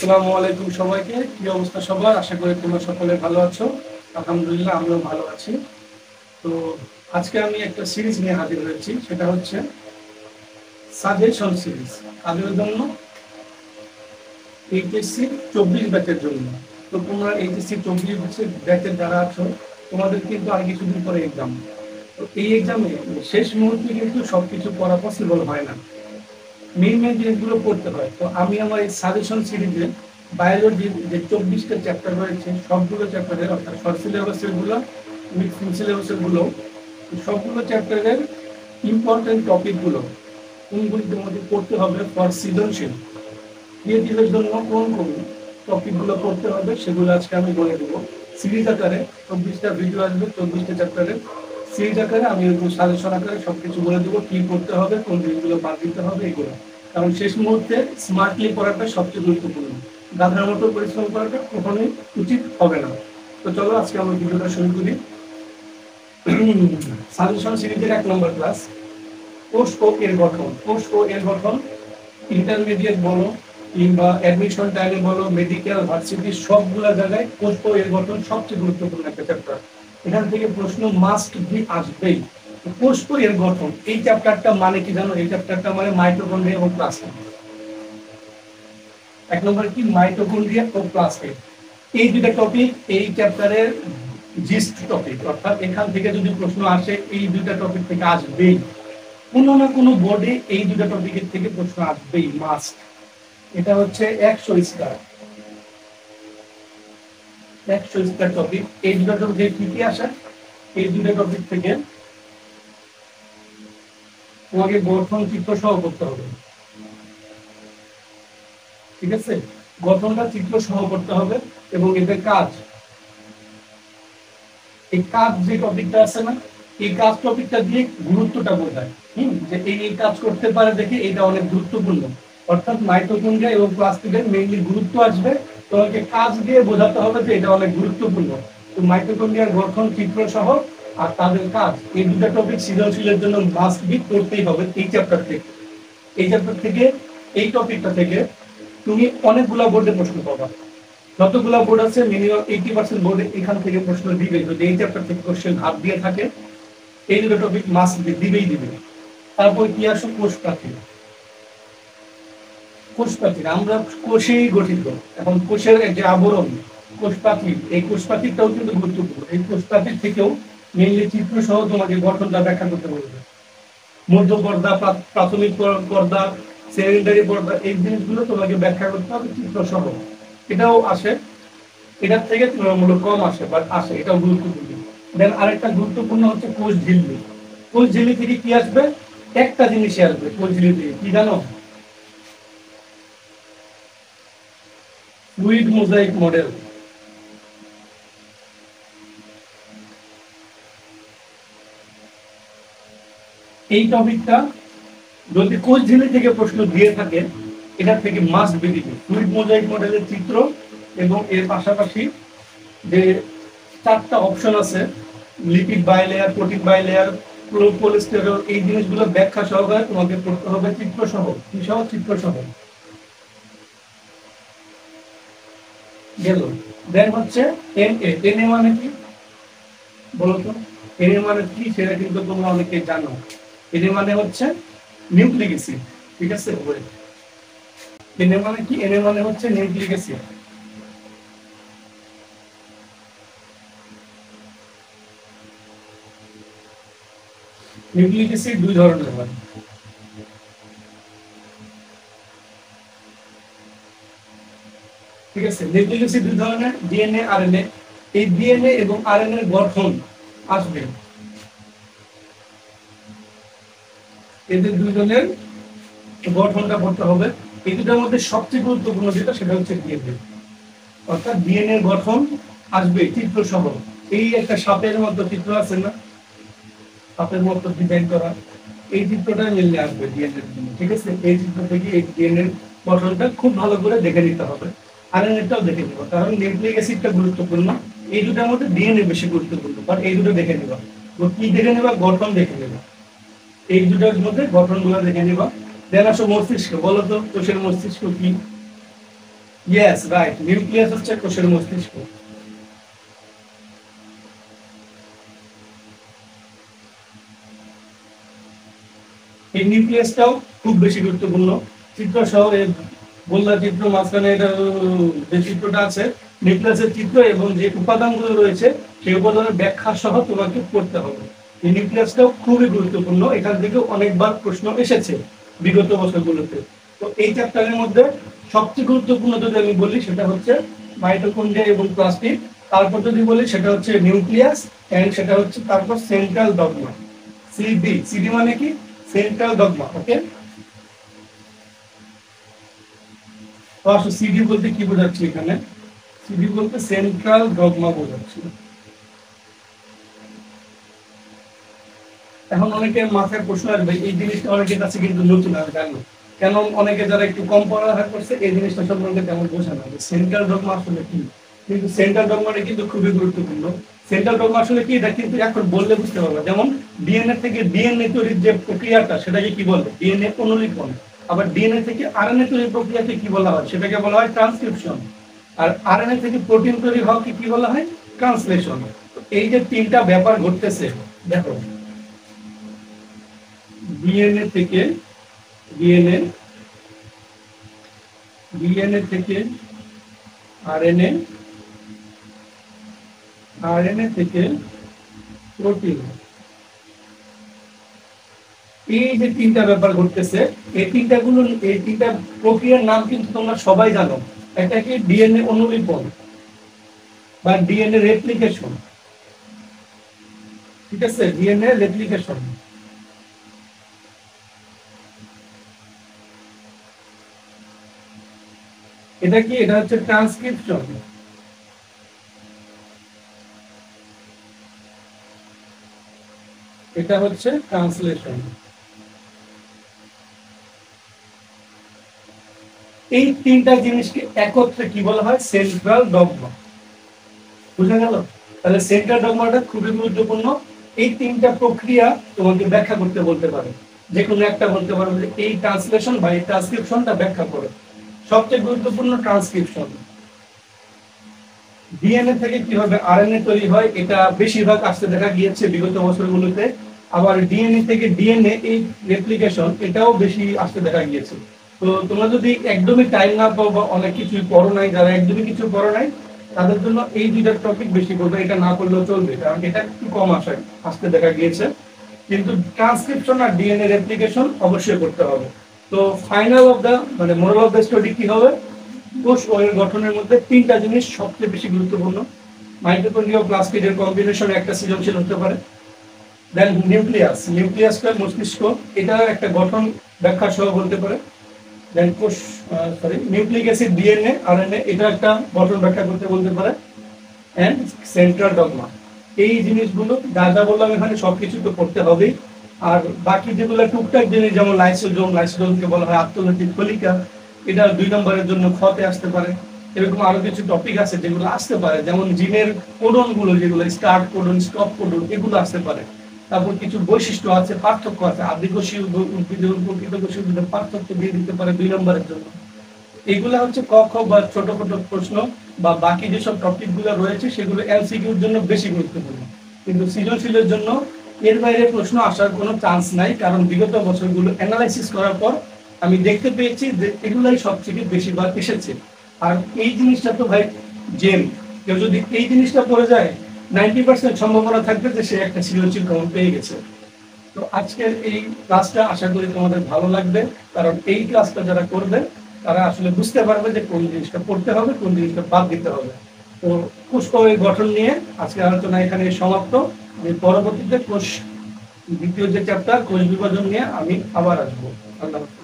আসসালামু আলাইকুম সবাইকে। কি অবস্থা সবার? আশা করি তোমরা সকলে ভালো আছো। আলহামদুলিল্লাহ আমিও ভালো আছি। তো আজকে আমি একটা সিরিজ নিয়ে হাজির হয়েছি, সেটা হচ্ছে সাজেশন সিরিজ। তাদের জন্য এইচএসসি 24 ব্যাচের জন্য। তো তোমরা এইচএসসি 24 ব্যাচের যারা আছো, তোমাদের কিন্তু আর কিছুদিন পরে এক্সাম। তো এই এক্সামে শেষ মুহূর্তে কিন্তু সবকিছু করা পসিবল হয় না, মেইন মেইন জিনিসগুলো পড়তে হয়। তো আমি আমার এই সাজেশন সিরিজে বায়োলজির যে 24টা চ্যাপ্টার রয়েছে, সবগুলো চ্যাপ্টারের অর্থাৎ শর্ট সিলেবাসের গুলো, মিড ফুল সিলেবাসের গুলো, সবগুলো চ্যাপ্টারের ইম্পর্টেন্ট টপিকগুলো কোনগুলি তোমাদের পড়তে হবে ফর সৃজনশীল ক্রিয়েটিভের জন্য কোন কোন টপিকগুলো পড়তে হবে সেগুলো আজকে আমি বলে দেবো সিরিজ আকারে। 24টা ভিডিও আসবে, 24টা চ্যাপ্টারের সিরিজ আকারে আমি সাজেশন আকারে সবকিছু বলে দেবো, কি করতে হবে, কোন জিনিসগুলো বাদ দিতে হবে, এগুলো। কারণ শেষ মুহূর্তে স্মার্টলি পড়াটা সবচেয়ে গুরুত্বপূর্ণ, গাধার মতো পরিশ্রম করাটা কখনোই উচিত হবে না। তো চলো আজকে আমরা ভিডিওটা শুরু করি। সাজেশন সিরিজের 1 নম্বর ক্লাস, কোষ ও এর গঠন। কোষ ও এর গঠন ইন্টারমিডিয়েট বলো কিংবা অ্যাডমিশন টাইমে বলো, মেডিকেল ভার্সিটি সবগুলা জায়গায় কোষ ও এর গঠন সবচেয়ে গুরুত্বপূর্ণ একটা চ্যাপ্টার। এখান থেকে প্রশ্ন মাস্ট বি আসবেই। কোষ ও এর গঠন এই চ্যাপ্টারটা মানে কি জানো? এই চ্যাপ্টারটা মানে মাইটোকন্ড্রিয়া এবং প্লাজমিড। 1 নম্বর কি? মাইটোকন্ড্রিয়া ও প্লাজমিড, এই দুটা টপিক এই চ্যাপ্টারের জিস্ট টপিক। অর্থাৎ এখান থেকে যদি প্রশ্ন আসে এই দুটা টপিক থেকে আসবেই, কোনো না কোনো বোর্ডে এই দুটা টপিকের থেকে প্রশ্ন আসবেই, মাস্ট। এটা হচ্ছে 100 স্টার, 100 স্টার টপিক। এই দুটা টপিক কি কি আসে? এই দুটা টপিক থেকে তোমাকে গঠন চিত্র সহ করতে হবে, ঠিক আছে? গঠনটা চিত্র সহ করতে হবে এবং এদের কাজ, এই কাজ যে টপিকটা আছে না, এই কাজ টপিকটা দিয়ে গুরুত্বটা বোঝায়। যে এই কাজ করতে পারে দেখে এটা অনেক গুরুত্বপূর্ণ। অর্থাৎ মাইটোকন্ড্রিয়া এবং প্লাজমিডের মেইনলি গুরুত্ব আসবে, তোমাকে কাজ দিয়ে বোঝাতে হবে যে এটা অনেক গুরুত্বপূর্ণ। তো মাইটোকন্ড্রিয়ার গঠন চিত্র সহ আর তাদের কাজ, এই দুটা টপিক সৃজনশীলের জন্য মাস্ট বি করতেই হবে এই চ্যাপ্টার থেকে। এই চ্যাপ্টার থেকে, এই টপিকটা থেকে তুমি অনেকগুলা বোর্ডে প্রশ্ন পাবা। যতগুলা বোর্ড আছে মিনিমাম 80% বোর্ডে এখান থেকে প্রশ্ন দিবে। যদি এই চ্যাপ্টার থেকে কোশ্চেন হাফ দিয়ে থাকে, এই দুটো টপিক মাস্ট দিবেই দিবে। তারপর কি আসো? কোষ প্রাচীর। কোষ প্রাচীর, আমরা কোষেই গঠিত। এখন কোষের যে আবরণ, কোষ প্রাচীর, এই কোষ প্রাচীরটাও কিন্তু গুরুত্বপূর্ণ। এই কোষ প্রাচীর থেকেও মেইনলি চিত্র সহ তোমাকে গঠনটা ব্যাখ্যা করতে বলবে। মধ্য পর্দা, প্রাথমিক পর্দা, সেকেন্ডারি পর্দা, এই জিনিসগুলো তোমাকে ব্যাখ্যা করতে হবে চিত্র সহ। এটাও আসে, এটার থেকে তুলনামূলক কম আসে, বাট আসে, এটাও গুরুত্বপূর্ণ। দেন আরেকটা গুরুত্বপূর্ণ হচ্ছে কোষ ঝিল্লি। কোষ ঝিল্লি থেকে কি আসবে? একটা জিনিসই আসবে কোষ ঝিল্লি থেকে, কি জানো? Fluid mosaic model. এই টপিকটা যদি কোষ ঝিল্লি থেকে প্রশ্ন দিয়ে থাকে, এটা থেকে মাস্ট বি দিবে ফ্লুইড মোজাইক মডেলের চিত্র এবং এর পাশাপাশি যে 4টা অপশন আছে, lipid bilayer, protein bilayer, cholesterol, এই জিনিসগুলো ব্যাখ্যা সহকারে তোমাকে পড়তে হবে চিত্র সহ। কি সহ? চিত্র সহ। গেল। দেন হচ্ছে এনএ। এনএ মানে কি বলো তো? এনএ মানে কি সেটা কিন্তু তোমরা অনেকে জানো। এনএ মানে হচ্ছে নিউক্লিক অ্যাসিড, ঠিক আছে? এনএ মানে কি? এনএ মানে হচ্ছে নিউক্লিক অ্যাসিড। নিউক্লিক অ্যাসিড দুই ধরনের হয়। ঠিক আছে? নিউক্লিক অ্যাসিড দুই ধরনের, ডিএনএ, আরএনএ। এই ডিএনএ এবং আরএনএ গঠন আসবে, এদের দুজনের গঠনটা করতে হবে। এই দুটার মধ্যে সবচেয়ে গুরুত্বপূর্ণ যেটা, সেটা হচ্ছে ডিএনএ। অর্থাৎ ডিএনএ গঠন আসবে চিত্র সহ। এই একটা সাপের মতো চিত্র আছে না, সাপের মতো ডিজাইন করা, এই চিত্রটা মিললে আসবে ডিএনএ, ঠিক আছে? এই চিত্র থেকে এই ডিএনএ গঠনটা খুব ভালো করে দেখে নিতে হবে। আরএনএটাও দেখে নিব, কারণ নিউক্লিক অ্যাসিডটা গুরুত্বপূর্ণ। এই দুটার মধ্যে ডিএনএ বেশি গুরুত্বপূর্ণ, বাট এই দুটো দেখে নিবা। কি দেখে নিবা? গঠন দেখে নিবা। এই দুটার মধ্যে গঠনগুলো দেখে নিবা। দেন আসো মস্তিষ্ক। বলো তো কোষের মস্তিষ্ক কি? ইয়েস, রাইট, নিউক্লিয়াস হচ্ছে কোষের মস্তিষ্ক। এই নিউক্লিয়াসটাও খুব বেশি গুরুত্বপূর্ণ। চিত্র শহরে বললা চিত্র মাঝখানে এটা যে চিত্রটা আছে নিউক্লিয়াসের চিত্র এবং যে উপাদানগুলো রয়েছে সেই উপাদানের ব্যাখ্যা সহ তোমাকে করতে হবে। এই নিউক্লিয়াসটাও খুবই গুরুত্বপূর্ণ, এখান থেকে অনেকবার প্রশ্ন এসেছে বিগত বছরগুলোতে। তো এই চ্যাপ্টারের মধ্যে সবচেয়ে গুরুত্বপূর্ণ যদি আমি বলি সেটা হচ্ছে মাইটোকন্ড্রিয়া এবং প্লাস্টিড, তারপর যদি বলি সেটা হচ্ছে নিউক্লিয়াস, এন্ড সেটা হচ্ছে তারপর সেন্ট্রাল ডগমা। সিডি, সিডি মানে কি? Central dogma. ওকে, তো আসলে সিডি বলতে কি বোঝাচ্ছি এখানে? সিডি বলতে সেন্ট্রাল ডগমা বোঝাচ্ছি। এখন অনেকের মাথায় প্রশ্ন আসবে, এই জিনিসটা অনেকের কাছে কিন্তু নতুন, আমি জানি কেন অনেকে যারা একটু কম পড়ালেখা করছে এই জিনিসটা সম্পর্কে তেমন বোঝে না সেন্ট্রাল ডগমা আসলে কি। কিন্তু সেন্ট্রাল ডগমাটা কিন্তু খুবই গুরুত্বপূর্ণ। সেন্ট্রাল ডগমা আসলে কি এটা কিন্তু এখন বললে বুঝতে পারবে। যেমন ডিএনএ থেকে ডিএনএ তৈরির যে প্রক্রিয়াটা সেটাকে কি বলে? ডিএনএ অনুলিপন। আবার ডিএনএ থেকে আরএনএ তৈরির প্রক্রিয়াকে কি বলা হয়? সেটাকে বলা হয় ট্রান্সক্রিপশন। আর আরএনএ থেকে প্রোটিন তৈরি হওয়াকে কি বলা হয়? ট্রান্সলেশন। এই যে তিনটা ব্যাপার ঘটতেছে, দেখো, ডিএনএ থেকে ডিএনএ ডিএনএ থেকে আরএনএ, আরএনএ থেকে প্রোটিন, এই যে তিনটা ব্যাপার ঘটতেছে এই তিনটা প্রক্রিয়ার নাম কিন্তু তোমরা সবাই জানো। এটাকে ডিএনএ অনুলিপন বা ডিএনএ রেপ্লিকেশন। ঠিক আছে, ডিএনএ রেপ্লিকেশন। এটা কি? এটা হচ্ছে ট্রান্সক্রিপশন। এটা হচ্ছে ট্রান্সলেশন। এই তিনটা জিনিসকে একত্রে কি বলা হয়? Central dogma. বুঝা গেল? তাহলে সেন্ট্রাল ডগমাটা খুবই গুরুত্বপূর্ণ। এই তিনটা প্রক্রিয়া তোমাকে ব্যাখ্যা করতে বলতে পারে, যে কোনো একটা বলতে পারো যে এই ট্রান্সলেশন বা এই ট্রান্সক্রিপশনটা ব্যাখ্যা করো। সবচেয়ে গুরুত্বপূর্ণ ট্রান্সক্রিপশন। ডিএনএ থেকে কিভাবে আরএনএ তৈরি হয় এটা বেশিরভাগ আসতে দেখা গিয়েছে বিগত বছরগুলোতে। আবার ডিএনএ থেকে ডিএনএ এই রেপ্লিকেশন এটাও বেশি আসতে দেখা গিয়েছে। তো তোমরা যদি একদমই টাইম না পাও বা অনেক কিছু পড়ো নাই, যারা একদমই কিছু পড়ো নাই তাদের জন্য এই দুইটা টপিক বেশি পড়বে, এটা না করলেও চলবে কারণ এটা একটু কম আসতে দেখা গিয়েছে। কিন্তু ট্রান্সক্রিপশন আর ডিএনএ রেপ্লিকেশন অবশ্যই করতে হবে। তো ফাইনাল অফ দা মানে মোরাল অফ দা স্টোরি কি হবে? কোষ ও এর গঠনের মধ্যে তিনটা জিনিস সবচেয়ে বেশি গুরুত্বপূর্ণ। মাইটোকন্ড্রিয়া ও প্লাস্টিডের কম্বিনেশন একটা সৃজনশীল হতে পারে। দেন নিউক্লিয়াসটা মস্তিষ্ক, এটা একটা গঠন ব্যাখ্যা সহ বলতে পারে। দেন কোষ নিউক্লিক অ্যাসিড ডিএনএ আরএনএ, এটা একটা গঠন ব্যাখ্যা করতে বলতে পারে। And central dogma. এই জিনিসগুলো যা যা বললাম এখানে সবকিছু তো করতে হবেই। আর বাকি যেগুলো টুকটাক জিনিস যেমন লাইসোজোমকে বলা হয় আত্মঘাতিক কলিকা, এটা 2 নম্বরের জন্য খতে আসতে পারে। এরকম আরো কিছু টপিক আছে যেগুলো আসতে পারে, যেমন জিনের কোডন গুলো, যেগুলো স্টার্ট কোডন, স্টপ কোডন, এগুলো আসতে পারে। তারপর কিছু বৈশিষ্ট্য আছে, পার্থক্য আছে, আদিবাসী উদ্ভিদ এবং প্রকৃত কোষী উদ্ভিদের পার্থক্য দিয়ে দিতে পারে 2 নম্বরের জন্য। এগুলা হচ্ছে ক খ বা ছোট ছোট প্রশ্ন বা বাকি যেসব টপিক গুলো রয়েছে সেগুলো এমসিকিউর জন্য বেশি গুরুত্বপূর্ণ। কিন্তু সৃজনশীলের জন্য এর বাইরে প্রশ্ন আসার কোনো চান্স নাই, কারণ বিগত বছরগুলো অ্যানালাইসিস করার পর আমি দেখতে পেয়েছি যে এগুলাই সবথেকে বেশিরভাগ এসেছে। আর এই জিনিসটা তো ভাই জেম, কেউ যদি এই জিনিসটা পড়ে যায় 90% সম্ভাবনা থাকবে যে সে একটা সৃজনশীল কমন পেয়ে গেছে। তো আজকের এই ক্লাসটা আশা করি তোমাদের ভালো লাগবে, কারণ এই ক্লাসটা যারা করবে তারা আসলে বুঝতে পারবে যে কোন জিনিসটা পড়তে হবে, কোন জিনিসটা বাদ দিতে হবে। তো কোষ কয়ের গঠন নিয়ে আজকে আলোচনা এখানে সমাপ্ত। আমি পরবর্তীতে কোষ দ্বিতীয় যে চ্যাপ্টার কোষ বিভাজন নিয়ে আমি আবার আসবো। আল্লাহ হাফেজ।